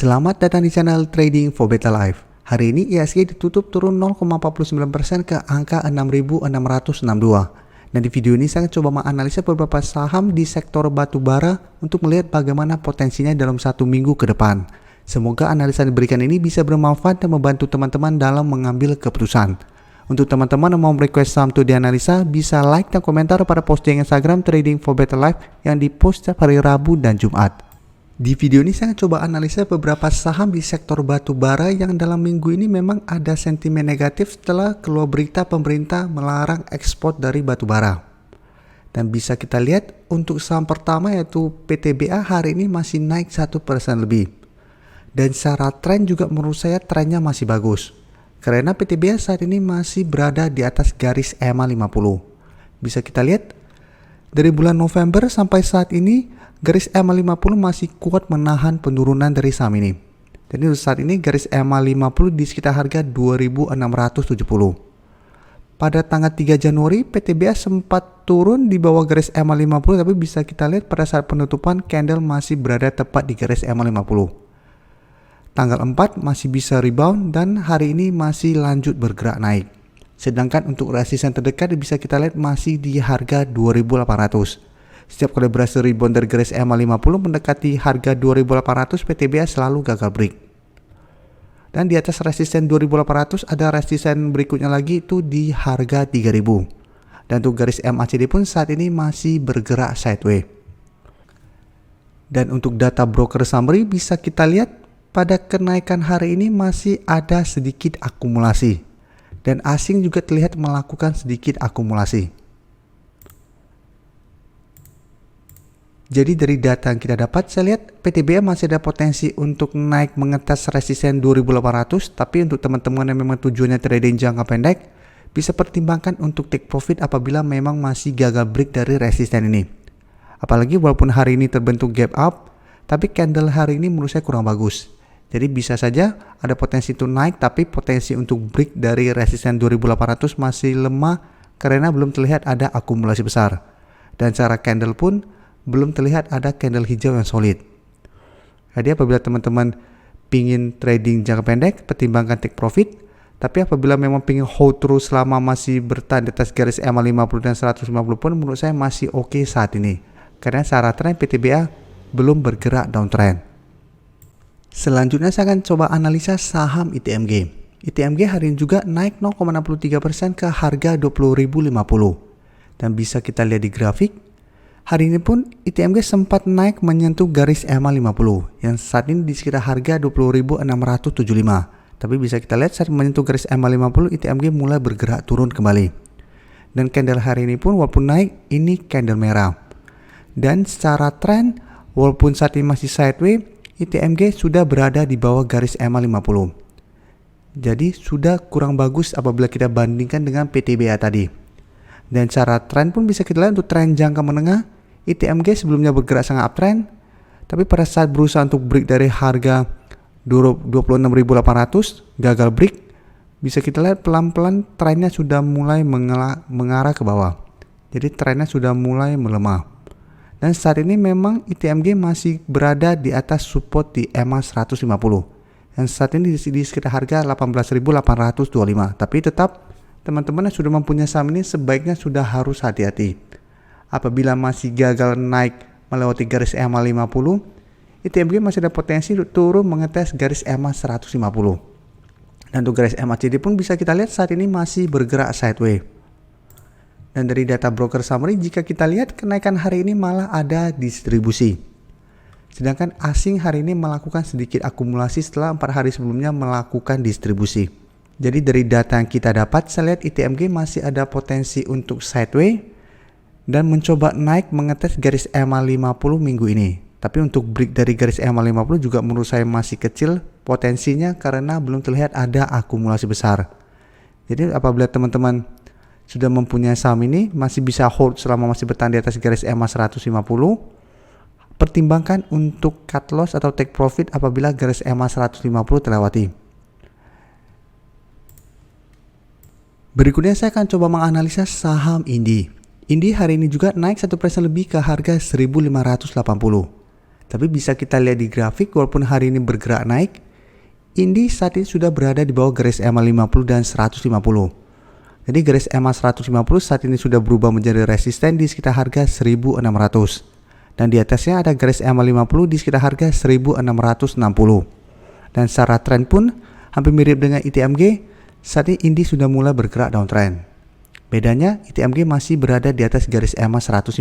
Selamat datang di channel Trading for Better Life. Hari ini IHSG ditutup turun 0,49% ke angka 6.662. Dan di video ini saya coba menganalisa beberapa saham di sektor batubara untuk melihat bagaimana potensinya dalam satu minggu ke depan. Semoga analisa yang diberikan ini bisa bermanfaat dan membantu teman-teman dalam mengambil keputusan. Untuk teman-teman yang mau request saham itu dianalisa, bisa like dan komentar pada posting Instagram Trading for Better Life yang dipost setiap hari Rabu dan Jumat. Di video ini saya coba analisa beberapa saham di sektor batubara yang dalam minggu ini memang ada sentimen negatif setelah keluar berita pemerintah melarang ekspor dari batubara. Dan bisa kita lihat untuk saham pertama yaitu PTBA hari ini masih naik 1% lebih. Dan secara tren juga menurut saya trennya masih bagus. Karena PTBA saat ini masih berada di atas garis EMA 50. Bisa kita lihat dari bulan November sampai saat ini garis EMA 50 masih kuat menahan penurunan dari saham ini. Jadi saat ini garis EMA 50 di sekitar harga 2.670. Pada tanggal 3 Januari PTBA sempat turun di bawah garis EMA 50, tapi bisa kita lihat pada saat penutupan candle masih berada tepat di garis EMA 50. Tanggal 4 masih bisa rebound dan hari ini masih lanjut bergerak naik. Sedangkan untuk resisten terdekat bisa kita lihat masih di harga 2.800. Setiap kali berhasil rebound dari garis EMA 50 mendekati harga 2.800, PTBA selalu gagal break. Dan di atas resisten 2.800 ada resisten berikutnya lagi itu di harga 3.000. Dan untuk garis MACD pun saat ini masih bergerak sideways. Dan untuk data broker summary bisa kita lihat pada kenaikan hari ini masih ada sedikit akumulasi. Dan asing juga terlihat melakukan sedikit akumulasi. Jadi dari data yang kita dapat, saya lihat PTBA masih ada potensi untuk naik mengetes resisten 2.800, tapi untuk teman-teman yang memang tujuannya trading jangka pendek, bisa pertimbangkan untuk take profit apabila memang masih gagal break dari resisten ini. Apalagi walaupun hari ini terbentuk gap up, tapi candle hari ini menurut saya kurang bagus. Jadi bisa saja ada potensi untuk naik, tapi potensi untuk break dari resisten 2.800 masih lemah karena belum terlihat ada akumulasi besar. Dan secara candle pun belum terlihat ada candle hijau yang solid. Jadi apabila teman-teman pingin trading jangka pendek, pertimbangkan take profit. Tapi apabila memang pingin hold terus selama masih bertahan di atas garis EMA 50 dan 150 pun menurut saya masih oke saat ini. Karena secara tren PTBA belum bergerak downtrend. Selanjutnya saya akan coba analisa saham ITMG. ITMG hari ini juga naik 0,63% ke harga 20.050. Dan bisa kita lihat di grafik, hari ini pun ITMG sempat naik menyentuh garis EMA 50 yang saat ini di sekitar harga 20.675. Tapi bisa kita lihat saat menyentuh garis EMA 50 ITMG mulai bergerak turun kembali. Dan candle hari ini pun walaupun naik, ini candle merah. Dan secara tren walaupun saat ini masih sideways, ITMG sudah berada di bawah garis EMA 50. Jadi sudah kurang bagus apabila kita bandingkan dengan PTBA tadi. Dan secara tren pun bisa kita lihat untuk tren jangka menengah, ITMG sebelumnya bergerak sangat uptrend, tapi pada saat berusaha untuk break dari harga 26.800 gagal break, bisa kita lihat pelan-pelan trennya sudah mulai mengarah ke bawah. Jadi trennya sudah mulai melemah. Dan saat ini memang ITMG masih berada di atas support di EMA 150. Dan saat ini di sekitar harga 18.825. Tapi tetap teman-teman yang sudah mempunyai saham ini sebaiknya sudah harus hati-hati. Apabila masih gagal naik melewati garis EMA 50, ITMG masih ada potensi untuk turun mengetes garis EMA 150. Dan untuk garis MACD pun bisa kita lihat saat ini masih bergerak sideways. Dan dari data broker summary jika kita lihat kenaikan hari ini malah ada distribusi. Sedangkan asing hari ini melakukan sedikit akumulasi setelah 4 hari sebelumnya melakukan distribusi. Jadi dari data yang kita dapat, saya lihat ITMG masih ada potensi untuk sideways dan mencoba naik mengetes garis EMA 50 minggu ini. Tapi untuk break dari garis EMA 50 juga menurut saya masih kecil potensinya karena belum terlihat ada akumulasi besar. Jadi apabila teman-teman sudah mempunyai saham ini masih bisa hold selama masih bertahan di atas garis EMA 150, pertimbangkan untuk cut loss atau take profit apabila garis EMA 150 terlewati. Berikutnya saya akan coba menganalisa saham Indi. Indi hari ini juga naik 1% lebih ke harga 1.580. Tapi bisa kita lihat di grafik, walaupun hari ini bergerak naik, Indi saat ini sudah berada di bawah garis EMA 50 dan 150. Jadi garis EMA 150 saat ini sudah berubah menjadi resisten di sekitar harga 1600. Dan di atasnya ada garis EMA 50 di sekitar harga 1660. Dan secara tren pun hampir mirip dengan ITMG, saat ini Indi sudah mulai bergerak downtrend. Bedanya ITMG masih berada di atas garis EMA 150.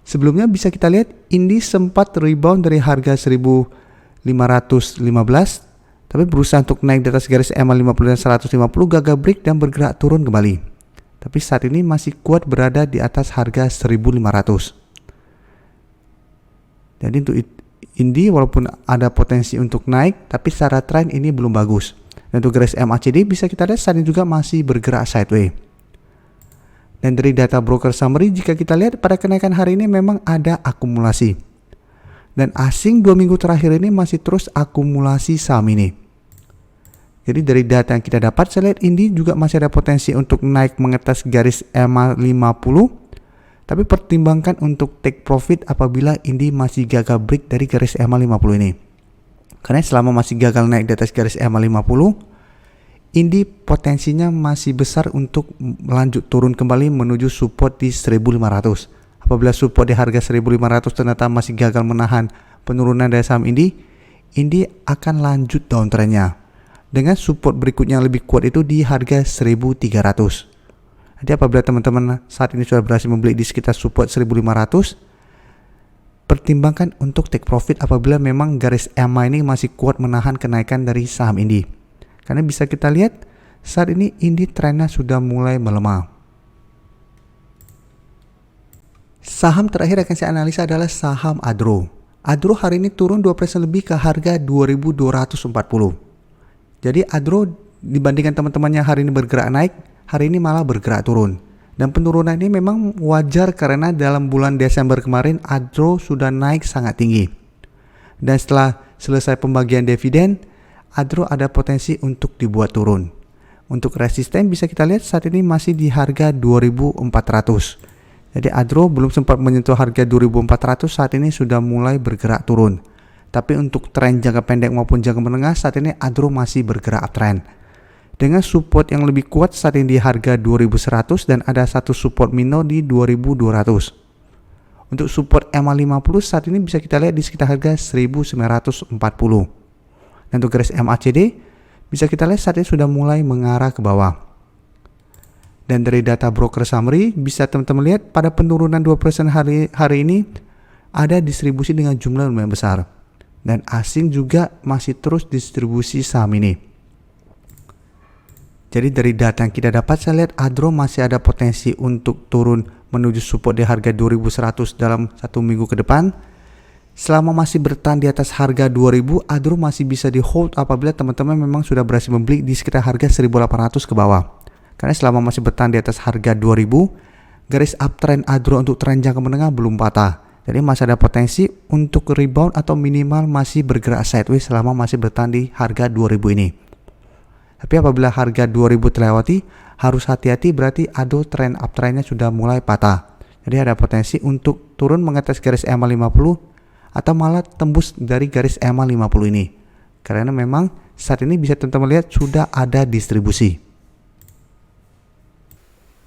Sebelumnya bisa kita lihat Indi sempat rebound dari harga 1515, tapi berusaha untuk naik di atas garis EMA 50 dan 150, gagal break dan bergerak turun kembali. Tapi saat ini masih kuat berada di atas harga 1500. Jadi untuk Indi walaupun ada potensi untuk naik, tapi secara tren ini belum bagus. Dan untuk garis MACD bisa kita lihat saat ini juga masih bergerak sideways. Dan dari data broker summary, jika kita lihat pada kenaikan hari ini memang ada akumulasi. Dan asing 2 minggu terakhir ini masih terus akumulasi saham ini. Jadi dari data yang kita dapat, saya lihat Indi juga masih ada potensi untuk naik mengetes garis EMA 50. Tapi pertimbangkan untuk take profit apabila Indi masih gagal break dari garis EMA 50 ini. Karena selama masih gagal naik di atas garis EMA 50, Indi potensinya masih besar untuk melanjut turun kembali menuju support di 1500. Apabila support di harga 1500 ternyata masih gagal menahan penurunan dari saham Indi akan lanjut downtrendnya. Dengan support berikutnya yang lebih kuat itu di harga 1300. Jadi apabila teman-teman saat ini sudah berhasil membeli di sekitar support 1500, pertimbangkan untuk take profit apabila memang garis EMA ini masih kuat menahan kenaikan dari saham Indi. Karena bisa kita lihat saat ini Indi trennya sudah mulai melemah. Saham terakhir akan saya analisa adalah saham Adro. Adro hari ini turun 2% lebih ke harga 2240. Jadi Adro dibandingkan teman-temannya hari ini bergerak naik, hari ini malah bergerak turun. Dan penurunan ini memang wajar karena dalam bulan Desember kemarin Adro sudah naik sangat tinggi. Dan setelah selesai pembagian dividen, Adro ada potensi untuk dibuat turun. Untuk resisten bisa kita lihat saat ini masih di harga 2400. Jadi Adro belum sempat menyentuh harga 2400, saat ini sudah mulai bergerak turun. Tapi untuk tren jangka pendek maupun jangka menengah saat ini Adro masih bergerak uptrend. Dengan support yang lebih kuat saat ini di harga 2100 dan ada satu support minor di 2200. Untuk support EMA 50 saat ini bisa kita lihat di sekitar harga 1940. Dan untuk garis MACD bisa kita lihat saat ini sudah mulai mengarah ke bawah. Dan dari data broker summary bisa teman-teman lihat pada penurunan 2% hari ini ada distribusi dengan jumlah lumayan besar. Dan asing juga masih terus distribusi saham ini. Jadi dari data yang kita dapat saya lihat Adro masih ada potensi untuk turun menuju support di harga 2100 dalam 1 minggu ke depan. Selama masih bertahan di atas harga 2000, Adro masih bisa di hold apabila teman-teman memang sudah berhasil membeli di sekitar harga 1800 ke bawah. Karena selama masih bertahan di atas harga 2000, garis uptrend Adro untuk tren jangka menengah belum patah. Jadi masih ada potensi untuk rebound atau minimal masih bergerak sideways selama masih bertahan di harga 2000 ini. Tapi apabila harga 2000 terlewati, harus hati-hati berarti Adro tren uptrendnya sudah mulai patah. Jadi ada potensi untuk turun mengetes garis EMA 50 atau malah tembus dari garis EMA 50 ini. Karena memang saat ini bisa teman-teman lihat sudah ada distribusi.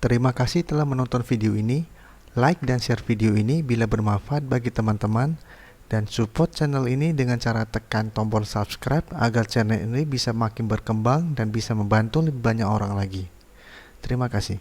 Terima kasih telah menonton video ini. Like dan share video ini bila bermanfaat bagi teman-teman. Dan support channel ini dengan cara tekan tombol subscribe agar channel ini bisa makin berkembang dan bisa membantu lebih banyak orang lagi. Terima kasih.